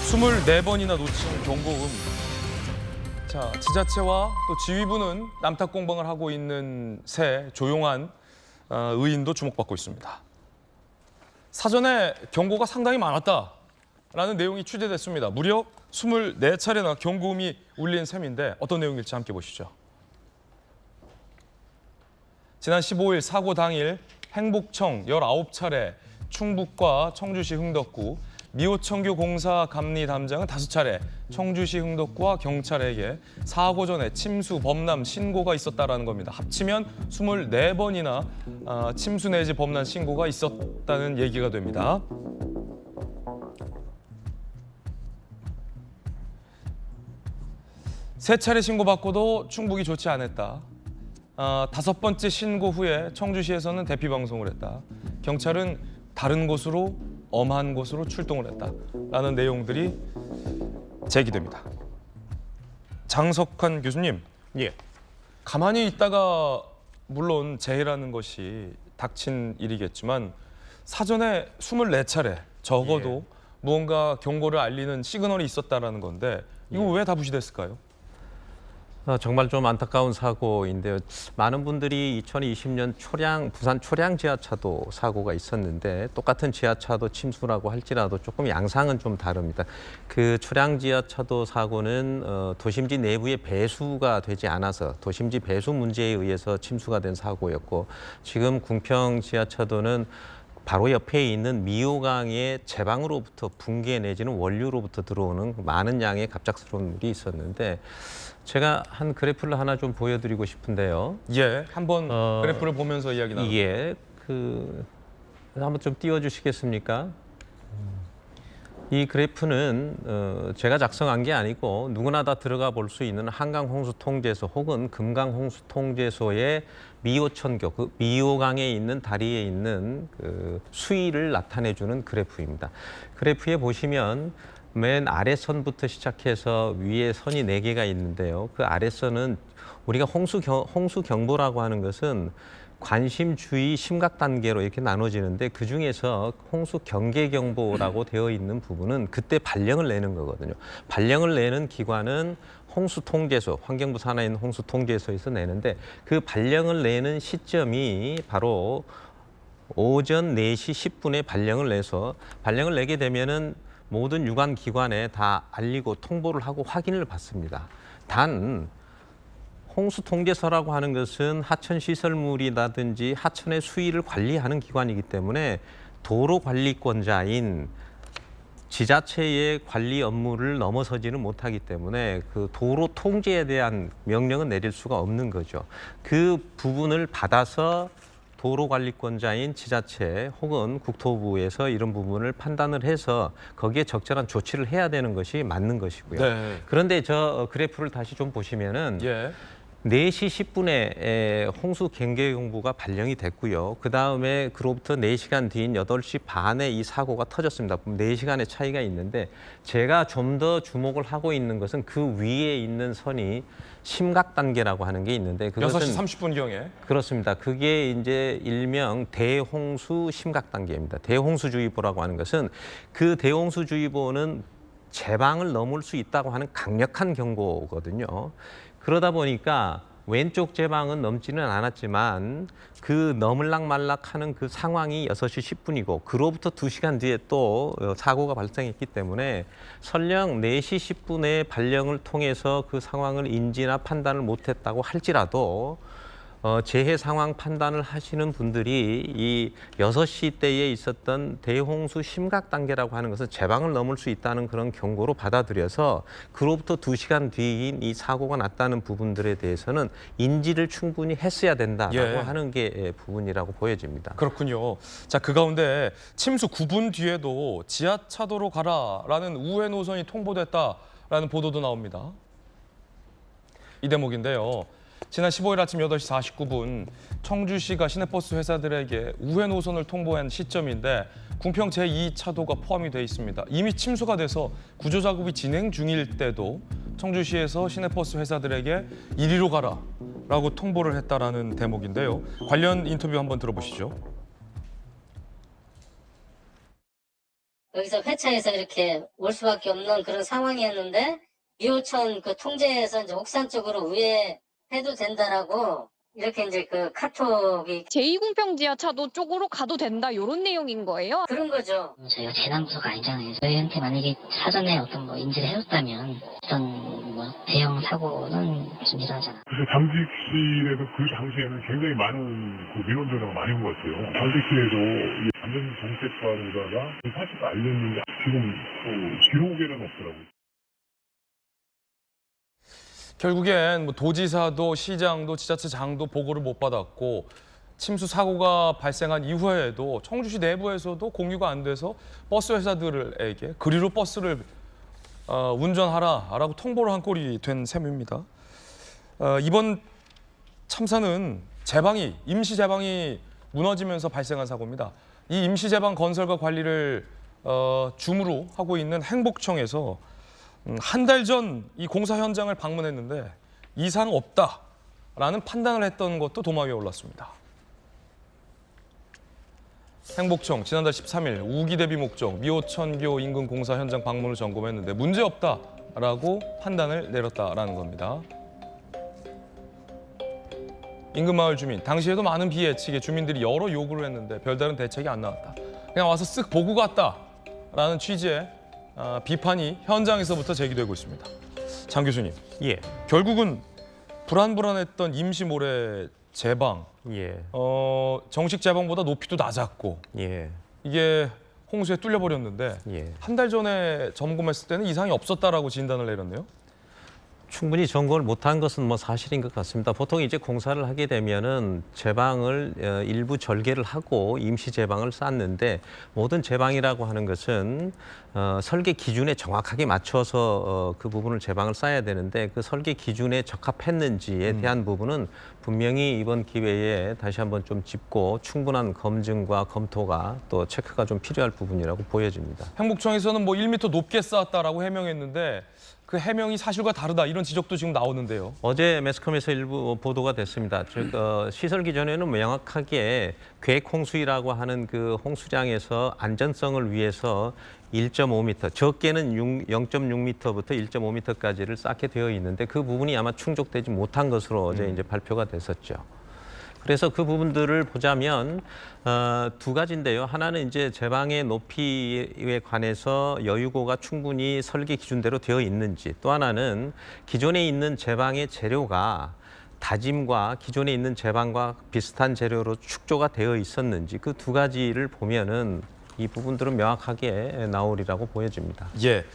24번이나 놓친 경고음. 자, 지자체와 또 지휘부는 남탓 공방을 하고 있는 새 조용한 의인도 주목받고 있습니다. 사전에 경고가 상당히 많았다라는 내용이 취재됐습니다. 무려 24차례나 경고음이 울린 셈인데 어떤 내용일지 함께 보시죠. 지난 15일 사고 당일 행복청 19차례, 충북과 청주시 흥덕구, 미호청교 공사 감리 담장은 5차례, 청주시 흥덕구와 경찰에게 사고 전에 침수, 범람, 신고가 있었다라는 겁니다. 합치면 24번이나 침수 내지 범람 신고가 있었다는 얘기가 됩니다. 세 차례 신고받고도 충북이 좋지 않았다. 5번째 신고 후에 청주시에서는 대피 방송을 했다. 경찰은 다른 곳으로 엄한 곳으로 출동을 했다라는 내용들이 제기됩니다. 장석환 교수님, 예. 가만히 있다가 물론 재해라는 것이 닥친 일이겠지만 사전에 24차례 적어도 무언가 경고를 알리는 시그널이 있었다라는 건데 이거 왜 다 무시됐을까요? 정말 좀 안타까운 사고인데요. 많은 분들이 2020년 부산 초량 지하차도 사고가 있었는데 똑같은 지하차도 침수라고 할지라도 조금 양상은 좀 다릅니다. 그 초량 지하차도 사고는 도심지 내부에 배수가 되지 않아서 도심지 배수 문제에 의해서 침수가 된 사고였고, 지금 궁평 지하차도는 바로 옆에 있는 미호강의 제방으로부터 붕괴 내지는 원류로부터 들어오는 많은 양의 갑작스러운 물이 있었는데, 제가 한 그래프를 하나 좀 보여드리고 싶은데요. 예, 한번 그래프를 보면서 이야기 나눠. 예, 한번 좀 띄워주시겠습니까? 이 그래프는 제가 작성한 게 아니고 누구나 다 들어가 볼 수 있는 한강홍수통제소 혹은 금강홍수통제소의 미호천교, 그 미호강에 있는 다리에 있는 그 수위를 나타내주는 그래프입니다. 그래프에 보시면 맨 아래선부터 시작해서 위에 선이 4개가 있는데요. 그 아래선은 우리가 홍수경보라고 하는 것은 관심, 주의, 심각 단계로 이렇게 나눠지는데, 그중에서 홍수경계경보라고 되어 있는 부분은 그때 발령을 내는 거거든요. 발령을 내는 기관은 홍수통제소, 환경부 산하에 있는 홍수통제소에서 내는데, 그 발령을 내는 시점이 바로 오전 4시 10분에 발령을 내서, 발령을 내게 되면은 모든 유관 기관에 다 알리고 통보를 하고 확인을 받습니다. 단 홍수통제소라고 하는 것은 하천 시설물이라든지 하천의 수위를 관리하는 기관이기 때문에 도로관리권자인 지자체의 관리 업무를 넘어서지는 못하기 때문에 그 도로 통제에 대한 명령은 내릴 수가 없는 거죠. 그 부분을 받아서 도로관리권자인 지자체 혹은 국토부에서 이런 부분을 판단을 해서 거기에 적절한 조치를 해야 되는 것이 맞는 것이고요. 네. 그런데 저 그래프를 다시 좀 보시면은 4시 10분에 홍수 경계 경보가 발령이 됐고요. 그다음에 그로부터 4시간 뒤인 8시 반에 이 사고가 터졌습니다. 4시간의 차이가 있는데, 제가 좀 더 주목을 하고 있는 것은 그 위에 있는 선이 심각 단계라고 하는 게 있는데, 그것은 6시 30분경에 그렇습니다. 그게 이제 일명 대홍수 심각 단계입니다. 대홍수주의보라고 하는 것은, 그 대홍수주의보는 제방을 넘을 수 있다고 하는 강력한 경고거든요. 그러다 보니까 왼쪽 제방은 넘지는 않았지만 그 넘을락 말락하는 그 상황이 6시 10분이고 그로부터 2시간 뒤에 또 사고가 발생했기 때문에 설령 4시 10분에 발령을 통해서 그 상황을 인지나 판단을 못했다고 할지라도 재해 상황 판단을 하시는 분들이 이 6시 때에 있었던 대홍수 심각 단계라고 하는 것은 제방을 넘을 수 있다는 그런 경고로 받아들여서 그로부터 2시간 뒤인 이 사고가 났다는 부분들에 대해서는 인지를 충분히 했어야 된다라고 하는 게 부분이라고 보여집니다. 그렇군요. 자, 그 가운데 침수 9분 뒤에도 지하차도로 가라라는 우회 노선이 통보됐다라는 보도도 나옵니다. 이 대목인데요. 지난 15일 아침 8시 49분 청주시가 시내버스 회사들에게 우회 노선을 통보한 시점인데 궁평 제2차도가 포함이 돼 있습니다. 이미 침수가 돼서 구조 작업이 진행 중일 때도 청주시에서 시내버스 회사들에게 이리로 가라라고 통보를 했다라는 대목인데요. 관련 인터뷰 한번 들어보시죠. 여기서 회차해서 이렇게 올 수밖에 없는 그런 상황이었는데 2호천 그 통제에서 이제 옥산 쪽으로 우회해도 된다라고 이렇게 이제 그 카톡이 제2공평 지하차도 쪽으로 가도 된다 이런 내용인 거예요. 그런 거죠. 저희가 재난부서가 아니잖아요. 저희한테 만약에 사전에 어떤 거 인지를 해줬다면 어떤 뭐 대형 사고는 좀 일어나잖아. 그래서 당직실에도 그 당시에는 굉장히 많은 그 민원 전화가 많이 온 것 같아요. 당직실에도 이 안전 정책과로다가 그 사실을 알렸는데 지금 기록에는 없더라고요. 결국엔 뭐 도지사도 시장도 지자체장도 보고를 못 받았고 침수 사고가 발생한 이후에도 청주시 내부에서도 공유가 안 돼서 버스 회사들에게 그리로 버스를 운전하라라고 통보를 한 꼴이 된 셈입니다. 이번 참사는 임시 제방이 무너지면서 발생한 사고입니다. 이 임시 제방 건설과 관리를 줌으로 하고 있는 행복청에서 한 달 전 이 공사 현장을 방문했는데 이상 없다라는 판단을 했던 것도 도마 위에 올랐습니다. 행복청 지난달 13일 우기 대비 목적 미호천교 인근 공사 현장 방문을 점검했는데 문제 없다라고 판단을 내렸다라는 겁니다. 인근 마을 주민 당시에도 많은 비 예측에 주민들이 여러 요구를 했는데 별다른 대책이 안 나왔다. 그냥 와서 쓱 보고 갔다라는 취지의 비판이 현장에서부터 제기되고 있습니다. 장 교수님, 예, 결국은 불안불안했던 임시 모래 제방, 예, 정식 제방보다 높이도 낮았고 예, 이게 홍수에 뚫려버렸는데 예. 한 달 전에 점검했을 때는 이상이 없었다라고 진단을 내렸네요. 충분히 점검을 못한 것은 뭐 사실인 것 같습니다. 보통 이제 공사를 하게 되면은 제방을 일부 절개를 하고 임시 제방을 쌓는데 모든 제방이라고 하는 것은 설계 기준에 정확하게 맞춰서 그 부분을 제방을 쌓아야 되는데 그 설계 기준에 적합했는지에 대한 부분은 분명히 이번 기회에 다시 한번 좀 짚고 충분한 검증과 검토가 또 체크가 좀 필요할 부분이라고 보여집니다. 행복청에서는 뭐 1m 높게 쌓았다라고 해명했는데 그 해명이 사실과 다르다 이런 지적도 지금 나오는데요. 어제 매스컴에서 일부 보도가 됐습니다. 즉 시설 기준에는 명확하게 계획 홍수이라고 하는 그 홍수장에서 안전성을 위해서 1.5m, 적게는 0.6m부터 1.5m까지를 쌓게 되어 있는데 그 부분이 아마 충족되지 못한 것으로 어제 이제 발표가 됐었죠. 그래서 그 부분들을 보자면 두 가지인데요. 하나는 이제 제방의 높이에 관해서 여유고가 충분히 설계 기준대로 되어 있는지, 또 하나는 기존에 있는 제방의 재료가 다짐과 기존에 있는 제방과 비슷한 재료로 축조가 되어 있었는지 그 두 가지를 보면은 이 부분들은 명확하게 나오리라고 보여집니다. 예.